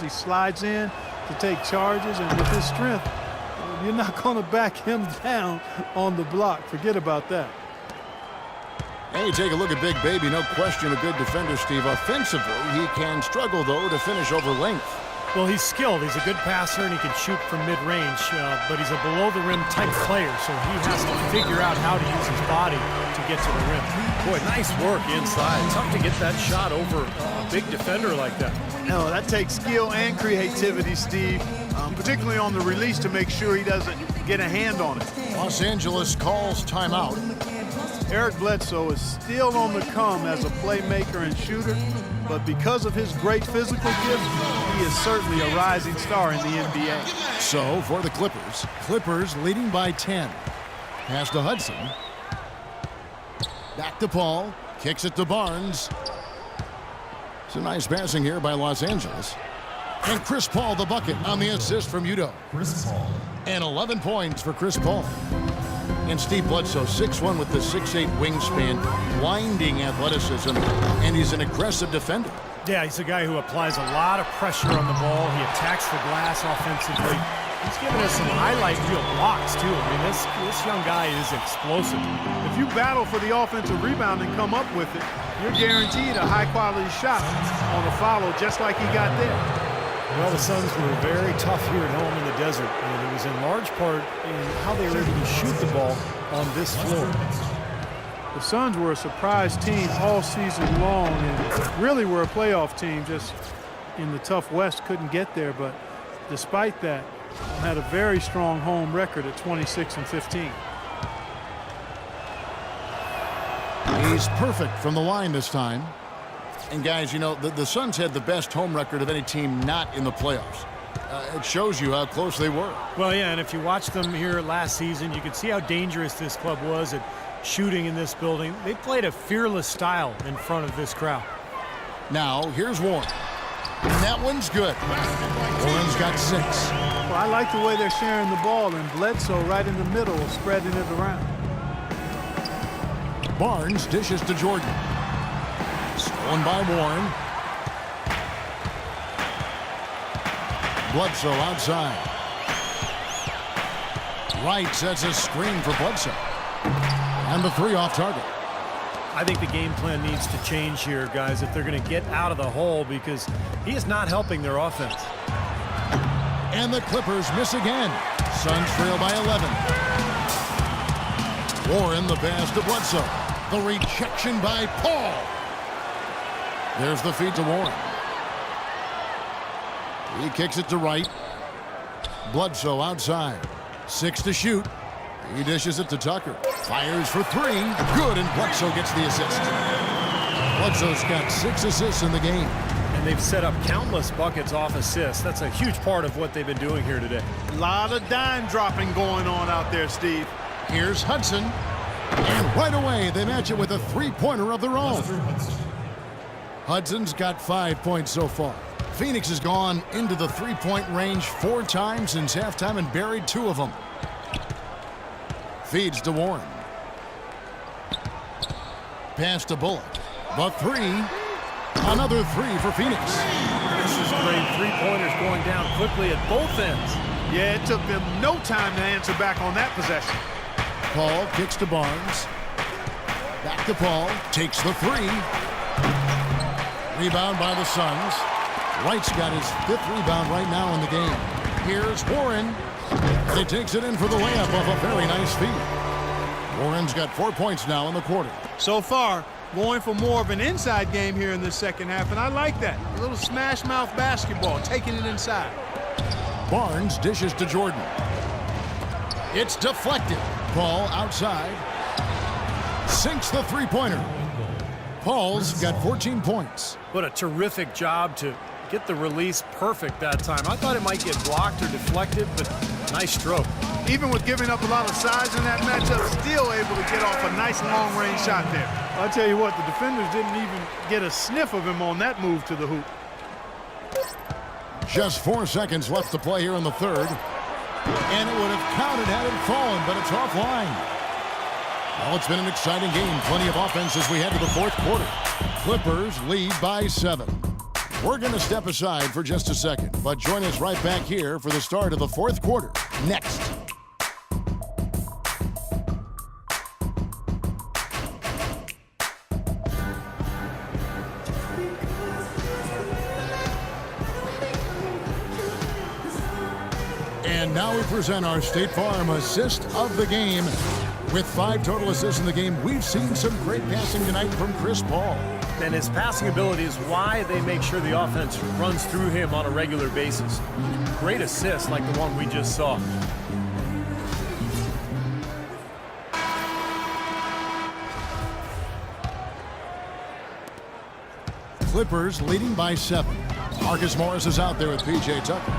He slides in to take charges, and with his strength, you're not going to back him down on the block. Forget about that. And you take a look at Big Baby, no question a good defender, Steve. Offensively, he can struggle, though, to finish over length. Well, he's skilled. He's a good passer, and he can shoot from mid-range, but he's a below-the-rim type player, so he has to figure out how to use his body to get to the rim. Boy, nice work inside. Tough to get that shot over a big defender like that. No, that takes skill and creativity, Steve, particularly on the release to make sure he doesn't get a hand on it. Los Angeles calls timeout. Eric Bledsoe is still on the come as a playmaker and shooter, but because of his great physical gifts, he is certainly a rising star in the NBA. So, for the Clippers leading by 10. Pass to Hudson. Back to Paul. Kicks it to Barnes. It's a nice passing here by Los Angeles. And Chris Paul the bucket on the assist from Udoh. Chris Paul. And 11 points for Chris Paul. And Steve Bledsoe, 6'1" with the 6'8" wingspan, winding athleticism, and he's an aggressive defender. Yeah, he's a guy who applies a lot of pressure on the ball. He attacks the glass offensively. He's giving us some highlight reel blocks, too. I mean, this young guy is explosive. If you battle for the offensive rebound and come up with it, you're guaranteed a high-quality shot on a follow just like he got there. Well, the Suns were very tough here at home in the desert, and it was in large part in how they were able to shoot the ball on this floor. The Suns were a surprise team all season long and really were a playoff team, just in the tough West couldn't get there, but despite that, had a very strong home record at 26-15. He's perfect from the line this time. And guys, you know, the Suns had the best home record of any team not in the playoffs. It shows you how close they were. Well, yeah, and if you watched them here last season, you could see how dangerous this club was at shooting in this building. They played a fearless style in front of this crowd. Now, here's Warren. And that one's good. Warren's got 6. Well, I like the way they're sharing the ball, and Bledsoe right in the middle, spreading it around. Barnes dishes to Jordan. Stolen by Warren. Bledsoe outside. Wright sets a screen for Bledsoe. And the 3 off target. I think the game plan needs to change here, guys, if they're going to get out of the hole, because he is not helping their offense. And the Clippers miss again. Suns trail by 11. Warren the pass to Bledsoe. The rejection by Paul. There's the feed to Warren. He kicks it to Wright. Bledsoe outside. 6 to shoot. He dishes it to Tucker. Fires for 3. Good, and Bledsoe gets the assist. Bledsoe's got 6 assists in the game. And they've set up countless buckets off assists. That's a huge part of what they've been doing here today. A lot of dime dropping going on out there, Steve. Here's Hudson. And right away, they match it with a 3-pointer of their own. Hudson's got 5 points so far. Phoenix has gone into the 3-point range 4 times since halftime and buried 2 of them. Feeds to Warren. Pass to Bullock. The 3. Another 3 for Phoenix. This is great. 3-pointers going down quickly at both ends. Yeah, it took them no time to answer back on that possession. Paul kicks to Barnes. Back to Paul. Takes the 3. Rebound by the Suns. Wright's got his 5th rebound right now in the game. Here's Warren. He takes it in for the layup off a very nice feed. Warren's got 4 points now in the quarter. So far, going for more of an inside game here in the second half, and I like that. A little smash mouth basketball, taking it inside. Barnes dishes to Jordan. It's deflected. Paul outside. Sinks the 3-pointer. Paul's got 14 points. What a terrific job to get the release perfect that time. I thought it might get blocked or deflected, but nice stroke. Even with giving up a lot of size in that matchup, still able to get off a nice long-range shot there. I'll tell you what, the defenders didn't even get a sniff of him on that move to the hoop. Just 4 seconds left to play here in the third. And it would have counted had it fallen, but it's offline. Well, it's been an exciting game. Plenty of offense as we head to the 4th quarter. Clippers lead by 7. We're going to step aside for just a second, but join us right back here for the start of the fourth quarter. Next. And now we present our State Farm assist of the game. With 5 total assists in the game, we've seen some great passing tonight from Chris Paul. And his passing ability is why they make sure the offense runs through him on a regular basis. Great assist like the one we just saw. Clippers leading by 7. Marcus Morris is out there with P.J. Tucker.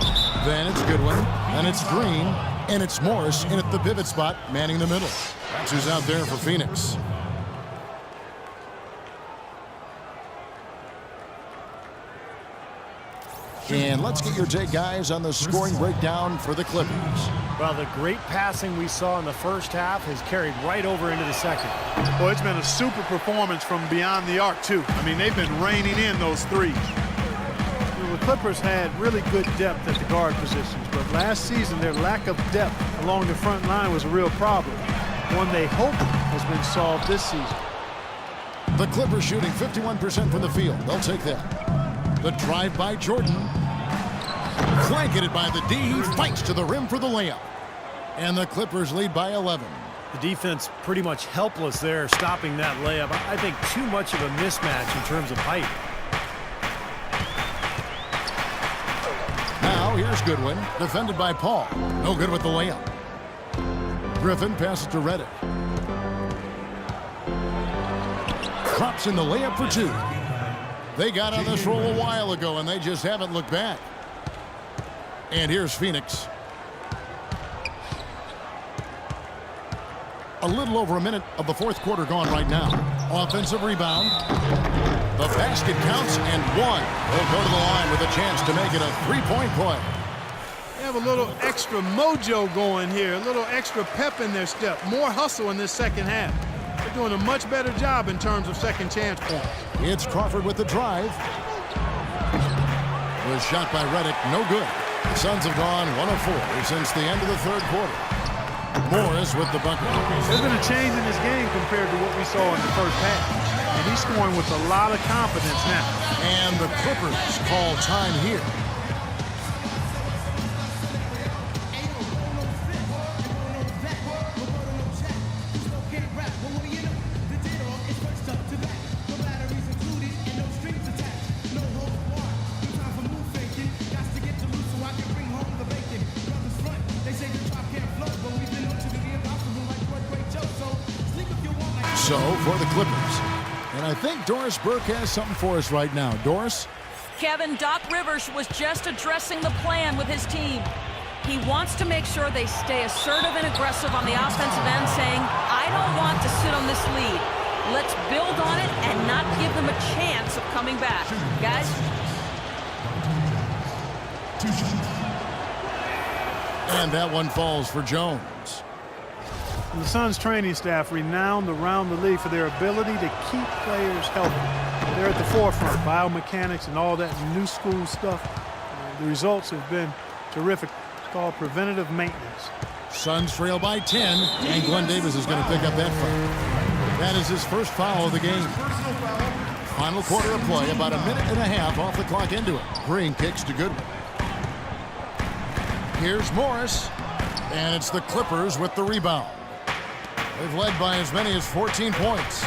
Then it's Goodwin, then it's Green, and it's Morris in at the pivot spot, manning the middle. That's who's out there for Phoenix. And let's get your take, guys, on the scoring breakdown for the Clippers. Well, the great passing we saw in the first half has carried right over into the second. Well, it's been a super performance from beyond the arc, too. I mean, they've been raining in those threes. The Clippers had really good depth at the guard positions, but last season their lack of depth along the front line was a real problem. One they hope has been solved this season. The Clippers shooting 51% from the field. They'll take that. The drive by Jordan. Flanketed by the D. He fights to the rim for the layup. And the Clippers lead by 11. The defense pretty much helpless there, stopping that layup. I think too much of a mismatch in terms of height. Now here's Goodwin, defended by Paul. No good with the layup. Griffin passes to Redick. Drops in the layup for 2. They got on this roll a while ago, and they just haven't looked back. And here's Phoenix. A little over a minute of the fourth quarter gone right now. Offensive rebound. The basket counts, and 1. They'll go to the line with a chance to make it a 3-point play. They have a little extra mojo going here, a little extra pep in their step, more hustle in this second half. They're doing a much better job in terms of second chance points. It's Crawford with the drive. Was shot by Redick, no good. The Suns have gone 1 of 4 since the end of the third quarter. Morris with the bucket. There's been a change in this game compared to what we saw in the first half. And he's scoring with a lot of confidence now. And the Clippers call time here. So for the Clippers. And I think Doris Burke has something for us right now. Doris? Kevin, Doc Rivers was just addressing the plan with his team. He wants to make sure they stay assertive and aggressive on the offensive end, saying, I don't want to sit on this lead. Let's build on it and not give them a chance of coming back. Guys? And that one falls for Jones. And the Suns training staff renowned around the league for their ability to keep players healthy. They're at the forefront, biomechanics and all that new school stuff. The results have been terrific. It's called preventative maintenance. Suns trail by 10, and Glenn Davis is going to pick up that foul. That is his first foul of the game. Final quarter of play, about a minute and a half off the clock into it. Green kicks to Goodwin. Here's Morris, and it's the Clippers with the rebound. They've led by as many as 14 points.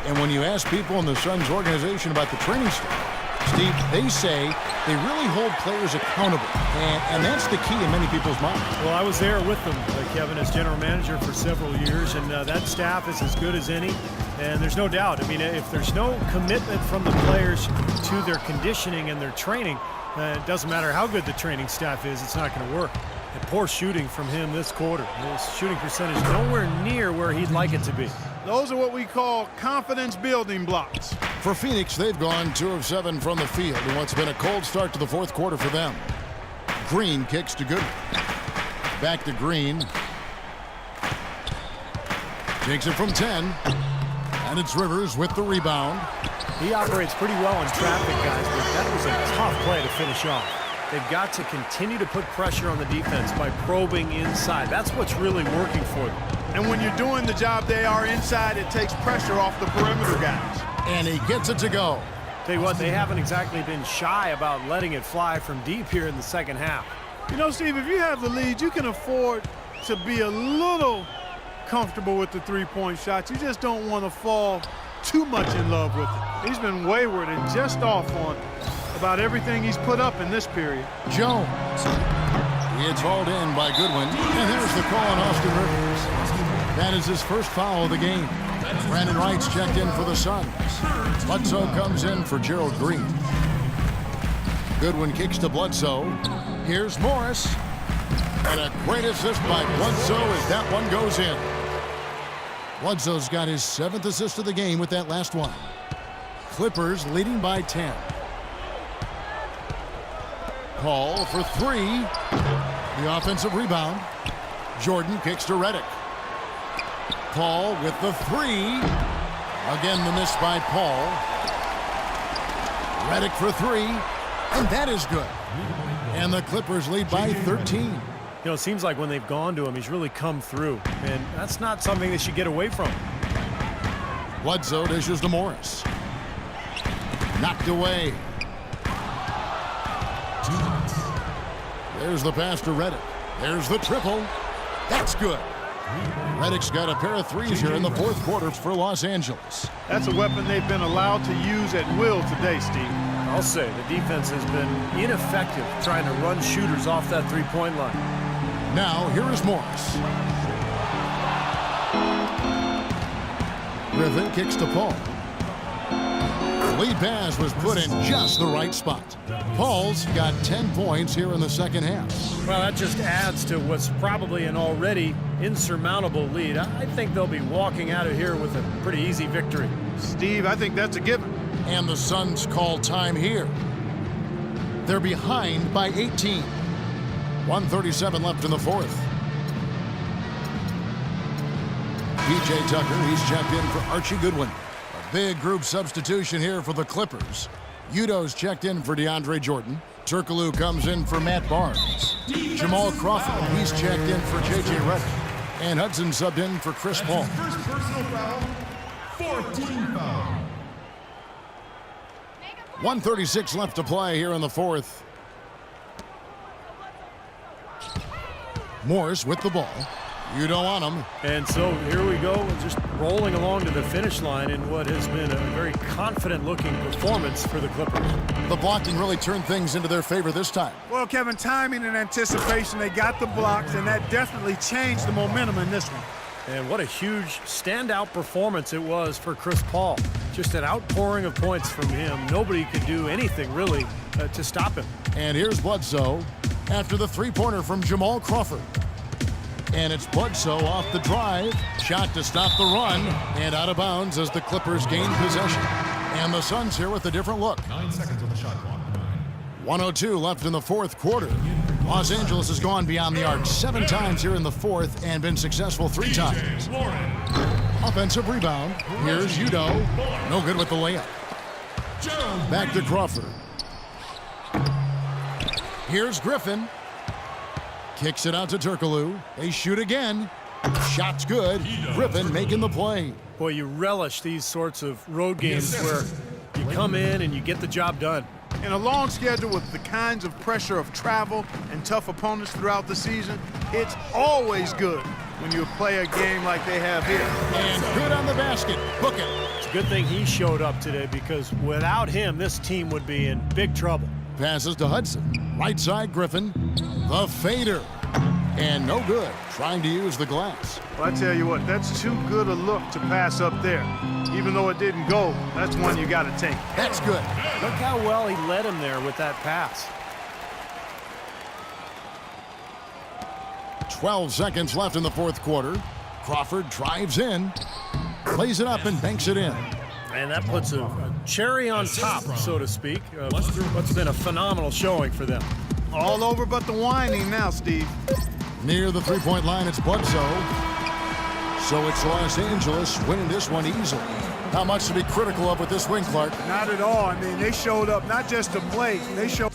And when you ask people in the Suns organization about the training staff, Steve, they say they really hold players accountable. And that's the key in many people's minds. Well, I was there with them, Kevin, as general manager for several years, and that staff is as good as any. And there's no doubt. I mean, if there's no commitment from the players to their conditioning and their training, it doesn't matter how good the training staff is, it's not going to work. And poor shooting from him this quarter. His shooting percentage nowhere near where he'd like it to be. Those are what we call confidence building blocks. For Phoenix, they've gone 2 of 7 from the field in what's been a cold start to the fourth quarter for them. Green kicks to Goodwin. Back to Green. Takes it from 10. And it's Rivers with the rebound. He operates pretty well in traffic, guys, but that was a tough play to finish off. They've got to continue to put pressure on the defense by probing inside. That's what's really working for them. And when you're doing the job they are inside, it takes pressure off the perimeter guys. And he gets it to go. Tell you what, they haven't exactly been shy about letting it fly from deep here in the second half. You know, Steve, if you have the lead, you can afford to be a little comfortable with the three-point shot. You just don't want to fall too much in love with it. He's been wayward and just off on about everything he's put up in this period. Jones. It's hauled in by Goodwin. And there's the call on Austin Rivers. That is his first foul of the game. Brandon Wright's checked in for the Suns. Bledsoe comes in for Gerald Green. Goodwin kicks to Bledsoe. Here's Morris. And a great assist by Bledsoe as that one goes in. Bledsoe's got his 7th assist of the game with that last one. Clippers leading by 10. Paul for 3. The offensive rebound. Jordan kicks to Redick. Paul with the 3. Again, the miss by Paul. Redick for 3. And that is good. And the Clippers lead by 13. You know, it seems like when they've gone to him, he's really come through. And that's not something they should get away from. Bledsoe dishes to Morris. Knocked away. There's the pass to Redick. There's the triple. That's good. Redick's got a pair of threes here in the fourth quarter for Los Angeles. That's a weapon they've been allowed to use at will today, Steve. I'll say the defense has been ineffective trying to run shooters off that three-point line. Now, here is Morris. Griffin kicks to Paul. Lead pass was put in just the right spot. Paul's got 10 points here in the second half. Well, that just adds to what's probably an already insurmountable lead. I think they'll be walking out of here with a pretty easy victory. Steve, I think that's a given. And the Suns call time here. They're behind by 18. 1:37 left in the fourth. P.J. Tucker, he's checked in for Archie Goodwin. A big group substitution here for the Clippers. Udo's checked in for DeAndre Jordan. Turkoglu comes in for Matt Barnes. Jamal Crawford, he's checked in for J.J. Redick. And Hudson subbed in for Chris Paul. First personal foul, 14 foul. 1:36 left to play here in the fourth. Morris with the ball. Udo on him. And so here we go, just rolling along to the finish line in what has been a very confident-looking performance for the Clippers. The blocking really turned things into their favor this time. Well, Kevin, timing and anticipation, they got the blocks, and that definitely changed the momentum in this one. And what a huge standout performance it was for Chris Paul. Just an outpouring of points from him. Nobody could do anything really to stop him. And here's Bledsoe after the three-pointer from Jamal Crawford. And it's Bledsoe off the drive. Shot to stop the run. And out of bounds as the Clippers gain possession. And the Suns here with a different look. 9 seconds on the shot clock. 1:02 left in the fourth quarter. Los Angeles has gone beyond the arc 7 times here in the fourth and been successful 3 times. Offensive rebound. Here's Udo. No good with the layup. Back to Crawford. Here's Griffin. Kicks it out to Turkoglu. They shoot again. Shot's good. Griffin making the play. Boy, you relish these sorts of road games where you come in and you get the job done. In a long schedule with the kinds of pressure of travel and tough opponents throughout the season, it's always good when you play a game like they have here. And good on the basket. Book it. It's a good thing he showed up today because without him, this team would be in big trouble. Passes to Hudson. Right side, Griffin. The fader. And no good. Trying to use the glass. Well, I tell you what, that's too good a look to pass up there. Even though it didn't go, that's one you got to take. That's good. Look how well he led him there with that pass. 12 seconds left in the fourth quarter. Crawford drives in. Plays it up and banks it in. And that puts a cherry on top, so to speak, of what's been a phenomenal showing for them. All over but the whining now, Steve. Near the three-point line, it's Bledsoe. So it's Los Angeles winning this one easily. Not much to be critical of with this win, Clark. Not at all. I mean, they showed up not just to play. They showed